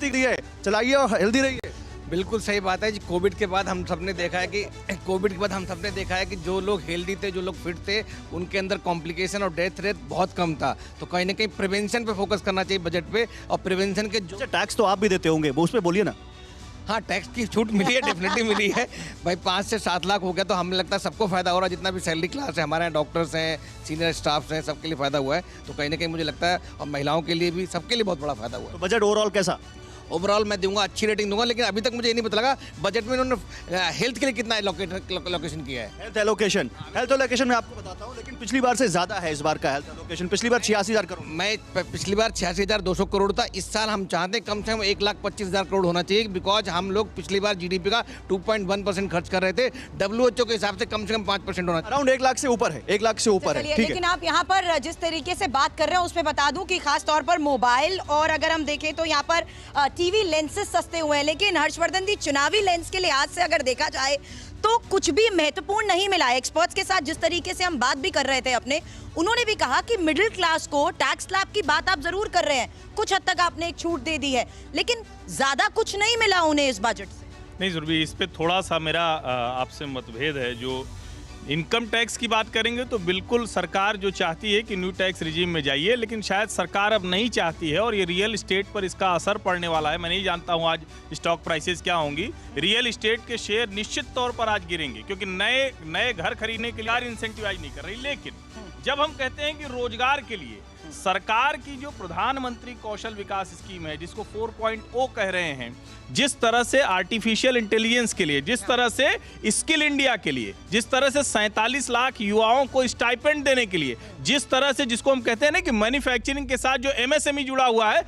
Healthy रहिए, चलाइए और हेल्दी रहिए। बिल्कुल सही बात है जी। कोविड के बाद हम सबने देखा है कि जो लोग हेल्दी थे, जो लोग फिट थे, उनके अंदर कॉम्प्लिकेशन और डेथ रेट बहुत कम था। तो कहीं ना कहीं प्रिवेंशन पे फोकस करना चाहिए बजट पे, और प्रिवेंशन के जो अच्छा, टैक्स तो आप भी देते होंगे, वो उस पर बोलिए ना। हाँ, टैक्स की छूट मिली है, डेफिनेटली मिली है भाई। 5 से 7 लाख हो गया तो हमें लगता है सबको फायदा हो रहा है। जितना भी सैलरी क्लास है, हमारे यहाँ डॉक्टर्स हैं, सीनियर स्टाफ्स हैं, सबके लिए फायदा हुआ है। तो कहीं ना कहीं मुझे लगता है, और महिलाओं के लिए भी, सबके लिए बहुत बड़ा फायदा हुआ है। तो बजट ओवरऑल कैसा? ओवरऑल मैं दूंगा, अच्छी रेटिंग दूंगा, लेकिन अभी तक मुझे ये नहीं पता लगा बजट में उन्होंने हेल्थ के लिए कितना लोकेशन किया है। हेल्थ एलोकेशन मैं आपको बताता हूँ, लेकिन पिछली बार से ज्यादा है इस बार का हेल्थ एलोकेशन। पिछली बार 86,000 करोड़। मैं पिछली बार 86,200 करोड़ था। इस साल हम चाहते हैं कम से कम 1,25,000 करोड़ होना चाहिए, बिकॉज हम लोग पिछली बार जीडीपी का 2.1% खर्च कर रहे थे। WHO के हिसाब से कम 5% होना चाहिए। अराउंड 1 लाख से ऊपर है, 1 लाख से ऊपर है, ठीक लेकिन है। आप यहाँ पर जिस तरीके से बात कर रहे हैं उसमें बता दूं कि खास तौर पर मोबाइल, और अगर हम देखें तो यहाँ पर टीवी लेंसेज सस्ते हुए हैं, लेकिन हर्षवर्धन जी, चुनावी लेंस के लिहाज से अगर देखा जाए तो कुछ भी महत्वपूर्ण नहीं मिला है। एक्सपर्ट्स के साथ जिस तरीके से हम बात भी कर रहे थे अपने, उन्होंने भी कहा कि मिडिल क्लास को टैक्स स्लैब की बात आप जरूर कर रहे हैं, कुछ हद तक आपने एक छूट दे दी है, लेकिन ज्यादा कुछ नहीं मिला उन्हें इस बजट से। नहीं सुरभि, इस पे थोड़ा सा मेरा आपसे मतभेद है। जो इनकम टैक्स की बात करेंगे तो बिल्कुल सरकार जो चाहती है कि न्यू टैक्स रिजीम में जाइए, लेकिन शायद सरकार अब नहीं चाहती है, और ये रियल इस्टेट पर इसका असर पड़ने वाला है। मैं नहीं जानता हूँ आज स्टॉक प्राइसेस क्या होंगी। रियल इस्टेट के शेयर निश्चित तौर पर आज गिरेंगे, क्योंकि नए घर खरीदने के लिए इंसेंटिवाइज नहीं कर रही। लेकिन जब हम कहते हैं कि रोजगार के लिए सरकार की जो प्रधानमंत्री कौशल विकास स्कीम है, जिसको 4.0 कह रहे हैं, जिस तरह से आर्टिफिशियल इंटेलिजेंस के लिए, जिस तरह से स्किल इंडिया के लिए, जिस तरह से 47 लाख युवाओं को स्टाइपेंड देने के लिए, जिस तरह से जिसको हम कहते हैं ना कि मैन्युफैक्चरिंग के साथ जो MSME जुड़ा हुआ है,